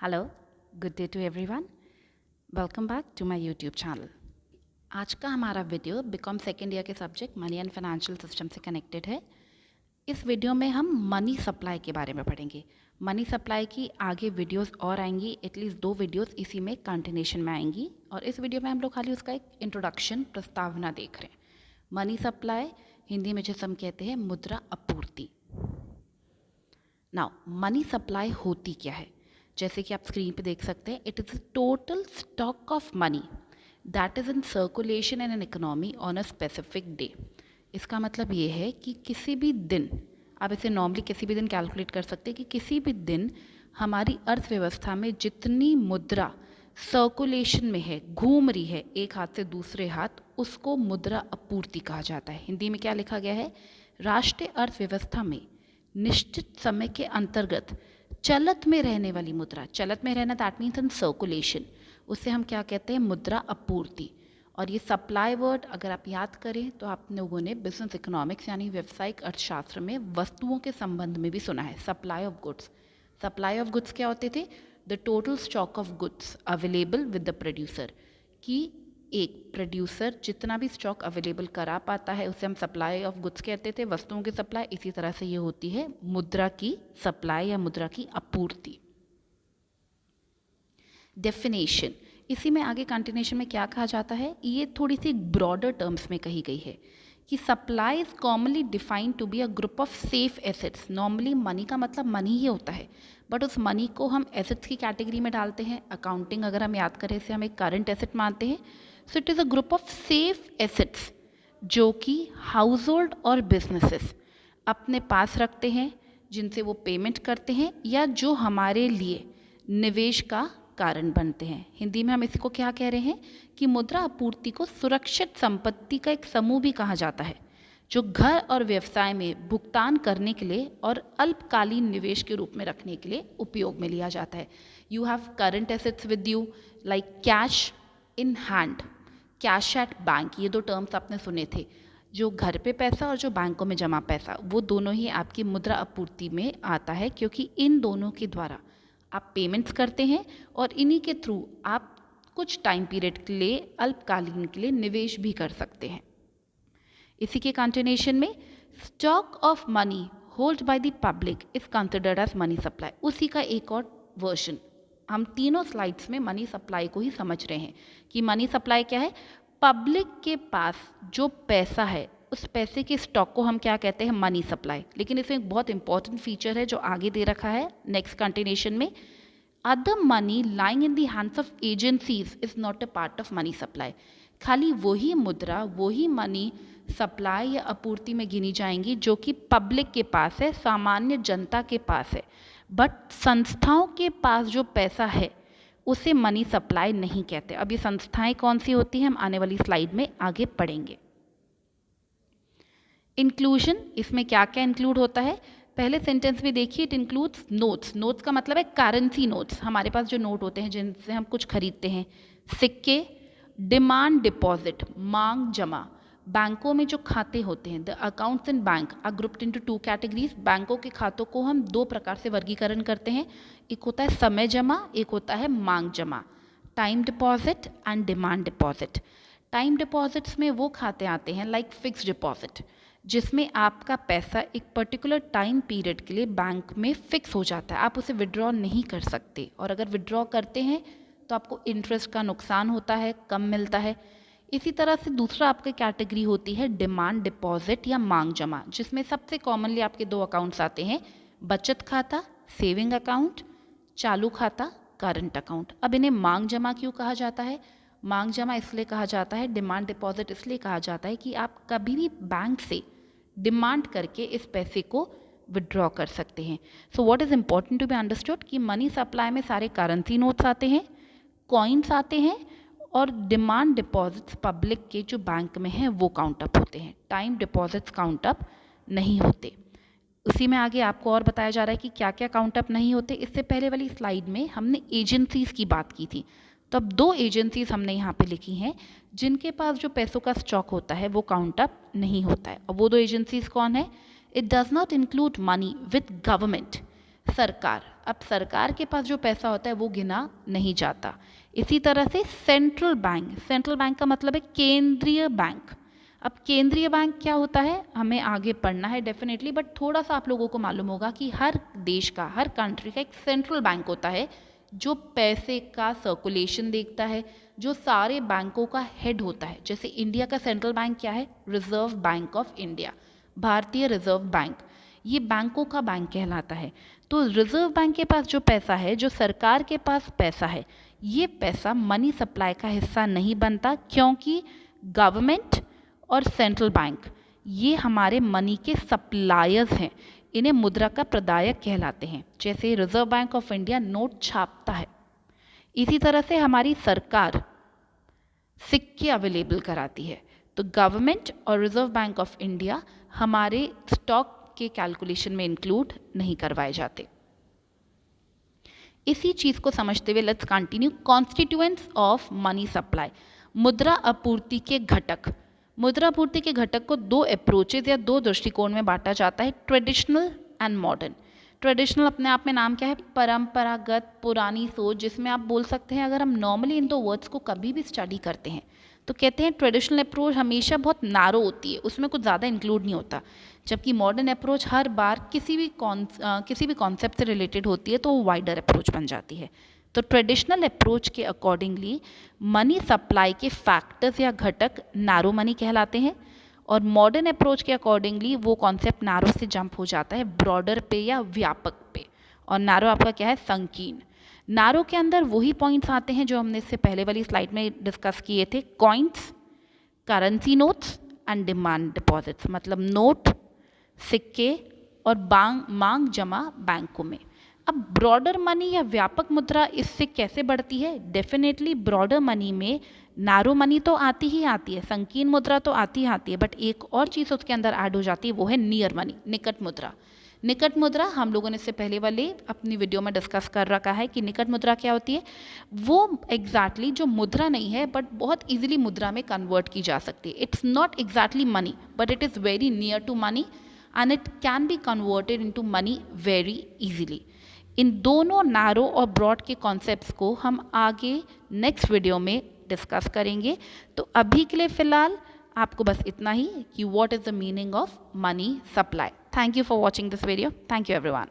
Hello, good day to everyone. Welcome back to my YouTube channel. आज का हमारा video BCom second year के subject money and financial system से connected है। इस वीडियो में हम मनी सप्लाई के बारे में पढ़ेंगे। मनी सप्लाई की आगे वीडियोस और आएंगी, एटलीस्ट 2 वीडियोस इसी में कंटिन्यूशन में आएंगी, और इस वीडियो में हम लोग खाली उसका एक इंट्रोडक्शन प्रस्तावना देख रहे हैं। मनी सप्लाई हिंदी में जिसे हम कहते हैं मुद्रा आपूर्ति। नाउ मनी सप्लाई होती क्या है? जैसे कि आप स्क्रीन पे देख सकते हैं, it is total stock of money that is in circulation in an economy on a specific day. इसका मतलब ये है कि किसी भी दिन, आप इसे नॉर्मली किसी भी दिन कैलकुलेट कर सकते हैं कि किसी भी दिन हमारी अर्थव्यवस्था में जितनी मुद्रा सर्कुलेशन में है, घूम रही है एक हाथ से दूसरे हाथ, उसको मुद्रा आपूर्ति कहा जाता है। हिंदी में क्या लिखा गया है? राष्ट्रीय अर्थव्यवस्था में निश्चित समय के अंतर्गत चलत में रहने वाली मुद्रा, चलत में रहना दैट मीन्स इन सर्कुलेशन, उसे हम क्या कहते हैं? मुद्रा आपूर्ति। और ये सप्लाई वर्ड अगर आप याद करें तो आप लोगों ने बिजनेस इकोनॉमिक्स यानी व्यावसायिक अर्थशास्त्र में वस्तुओं के संबंध में भी सुना है, supply of goods. Supply of goods क्या होते थे? The total stock of goods available with the producer, कि एक प्रोड्यूसर जितना भी स्टॉक अवेलेबल करा पाता है उसे हम सप्लाई ऑफ गुड्स कहते थे, वस्तुओं की सप्लाई। इसी तरह से ये होती है मुद्रा की सप्लाई या मुद्रा की आपूर्ति। डेफिनेशन, इसी में आगे कंटिन्यूशन में क्या कहा जाता है, ये थोड़ी सी ब्रॉडर टर्म्स में कही गई है कि supply is commonly defined to be a group of safe assets. Normally money का मतलब मनी ही होता है, बट उस मनी को हम एसेट्स की कैटेगरी में डालते हैं। अकाउंटिंग अगर हम याद करें इसे हम एक करंट एसेट मानते हैं। So it is a group of safe assets जो कि हाउस होल्ड और बिजनेसेस अपने पास रखते हैं, जिनसे वो पेमेंट करते हैं या जो हमारे लिए निवेश का कारण बनते हैं। हिंदी में हम इसको क्या कह रहे हैं कि मुद्रा आपूर्ति को सुरक्षित संपत्ति का एक समूह भी कहा जाता है, जो घर और व्यवसाय में भुगतान करने के लिए और अल्पकालीन निवेश के रूप में रखने के लिए उपयोग में लिया जाता है। You have current assets with you like cash in hand, cash at bank, ये 2 टर्म्स आपने सुने थे। जो घर पे पैसा और जो बैंकों में जमा पैसा, वो दोनों ही आपकी मुद्रा आपूर्ति में आता है, क्योंकि इन दोनों के द्वारा आप पेमेंट्स करते हैं और इन्हीं के थ्रू आप कुछ टाइम पीरियड के लिए, अल्पकालीन के लिए निवेश भी कर सकते हैं। इसी के कंटिन्यूशन में stock of money hold by the public is considered as money supply. उसी का एक और वर्जन, हम तीनों स्लाइड्स में मनी सप्लाई को ही समझ रहे हैं कि मनी सप्लाई क्या है। पब्लिक के पास जो पैसा है उस पैसे के स्टॉक को हम क्या कहते हैं? Money supply. लेकिन इसमें एक बहुत इंपॉर्टेंट फीचर है जो आगे दे रखा है नेक्स्ट कंटिन्यूशन में, other money lying in the hands of agencies is not a part of money supply. खाली वही मुद्रा, वही मनी सप्लाई या आपूर्ति में गिनी जाएंगी जो कि पब्लिक के पास है, सामान्य जनता के पास है, बट संस्थाओं के पास जो पैसा है उसे मनी सप्लाई नहीं कहते। अब ये संस्थाएं कौन सी होती हैं हम आने वाली स्लाइड में आगे पढ़ेंगे। इंक्लूजन, इसमें क्या क्या इंक्लूड होता है? पहले सेंटेंस में देखिए, इट इंक्लूड्स नोट्स। नोट्स का मतलब है करेंसी नोट्स, हमारे पास जो नोट होते हैं जिनसे हम कुछ खरीदते हैं, सिक्के, डिमांड डिपॉजिट, मांग जमा। बैंकों में जो खाते होते हैं, the accounts in bank are grouped into 2 categories. बैंकों के खातों को हम 2 प्रकार से वर्गीकरण करते हैं, एक होता है समय जमा, एक होता है मांग जमा। Time deposit and demand deposit. Time deposits में वो खाते आते हैं लाइक फिक्स्ड डिपॉजिट, जिसमें आपका पैसा एक पर्टिकुलर टाइम पीरियड के लिए बैंक में फिक्स हो जाता है, आप उसे विड्रॉ नहीं कर सकते, और अगर विड्रॉ करते हैं तो आपको इंटरेस्ट का नुकसान होता है, कम मिलता है। इसी तरह से दूसरा आपकी कैटेगरी होती है डिमांड डिपॉजिट या मांग जमा, जिसमें सबसे कॉमनली आपके 2 अकाउंट्स आते हैं, बचत खाता सेविंग अकाउंट, चालू खाता करंट अकाउंट। अब इन्हें मांग जमा क्यों कहा जाता है? मांग जमा इसलिए कहा जाता है, डिमांड डिपॉजिट इसलिए कहा जाता है कि आप कभी भी बैंक से डिमांड करके इस पैसे को विड्रॉ कर सकते हैं। So what is important to be understood कि मनी सप्लाई में सारे करेंसी नोट्स आते हैं, कॉइन्स आते हैं, और डिमांड डिपॉजिट्स पब्लिक के जो बैंक में हैं वो काउंट अप होते हैं, टाइम डिपॉजिट्स काउंट अप नहीं होते। उसी में आगे आपको और बताया जा रहा है कि क्या क्या काउंट अप नहीं होते। इससे पहले वाली स्लाइड में हमने एजेंसीज की बात की थी, तो अब 2 एजेंसीज हमने यहाँ पे लिखी हैं जिनके पास जो पैसों का स्टॉक होता है वो काउंट अप नहीं होता है। और वो 2 एजेंसीज कौन है? It does not include money with government, सरकार। अब सरकार के पास जो पैसा होता है वो गिना नहीं जाता। इसी तरह से सेंट्रल बैंक का मतलब है केंद्रीय बैंक। अब केंद्रीय बैंक क्या होता है हमें आगे पढ़ना है डेफिनेटली, बट थोड़ा सा आप लोगों को मालूम होगा कि हर देश का, हर कंट्री का एक सेंट्रल बैंक होता है जो पैसे का सर्कुलेशन देखता है, जो सारे बैंकों का हेड होता है। जैसे इंडिया का सेंट्रल बैंक क्या है, रिजर्व बैंक ऑफ इंडिया, भारतीय रिजर्व बैंक, ये बैंकों का बैंक कहलाता है। तो रिजर्व बैंक के पास जो पैसा है, जो सरकार के पास पैसा है, ये पैसा मनी सप्लाई का हिस्सा नहीं बनता, क्योंकि गवर्नमेंट और सेंट्रल बैंक ये हमारे मनी के सप्लायर्स हैं, इन्हें मुद्रा का प्रदायक कहलाते हैं। जैसे Reserve Bank of India note छापता है, इसी तरह से हमारी सरकार सिक्के अवेलेबल कराती है। तो गवर्नमेंट और रिजर्व बैंक ऑफ इंडिया हमारे स्टॉक के कैलकुलेशन में इंक्लूड नहीं करवाए जाते। इसी चीज़ को समझते हुए let's continue. Constituents of money supply, मुद्रा आपूर्ति के घटक। मुद्रा आपूर्ति के घटक को दो अप्रोचेज या दो दृष्टिकोण में बांटा जाता है, ट्रेडिशनल एंड मॉडर्न। ट्रेडिशनल अपने आप में नाम क्या है, परंपरागत, पुरानी सोच, जिसमें आप बोल सकते हैं अगर हम नॉर्मली इन दो वर्ड्स को कभी भी स्टडी करते हैं तो कहते हैं ट्रेडिशनल अप्रोच हमेशा बहुत नैरो होती है, उसमें कुछ ज़्यादा इंक्लूड नहीं होता, जबकि मॉडर्न अप्रोच हर बार किसी भी कॉन्सेप्ट से रिलेटेड होती है तो वो वाइडर अप्रोच बन जाती है। तो ट्रेडिशनल अप्रोच के अकॉर्डिंगली मनी सप्लाई के फैक्टर्स या घटक नैरो मनी कहलाते हैं, और मॉडर्न अप्रोच के अकॉर्डिंगली वो कॉन्सेप्ट नैरो से जंप हो जाता है ब्रॉडर पे या व्यापक पे, और नैरो आपका क्या है, संकीर्ण। नैरो के अंदर वही पॉइंट्स आते हैं जो हमने इससे पहले वाली स्लाइड में डिस्कस किए थे, coins, currency notes and demand deposits, मतलब नोट, सिक्के और मांग जमा बैंकों में। अब ब्रॉडर मनी या व्यापक मुद्रा इससे कैसे बढ़ती है, डेफिनेटली ब्रॉडर मनी में नैरो मनी तो आती ही आती है, संकीर्ण मुद्रा तो आती ही आती है, बट एक और चीज़ उसके अंदर ऐड हो जाती है, वो है नियर मनी, निकट मुद्रा। निकट मुद्रा हम लोगों ने इससे पहले वाले अपनी वीडियो में डिस्कस कर रखा है कि निकट मुद्रा क्या होती है। वो एग्जैक्टली जो मुद्रा नहीं है बट बहुत इजीली मुद्रा में कन्वर्ट की जा सकती है। It's not exactly money but it is very near to money and it can be converted into money very easily. इन दोनों नैरो और ब्रॉड के कॉन्सेप्ट्स को हम आगे नेक्स्ट वीडियो में डिस्कस करेंगे। तो अभी के लिए फ़िलहाल आपको बस इतना ही कि what is the meaning of money supply. Thank you for watching this video. Thank you everyone.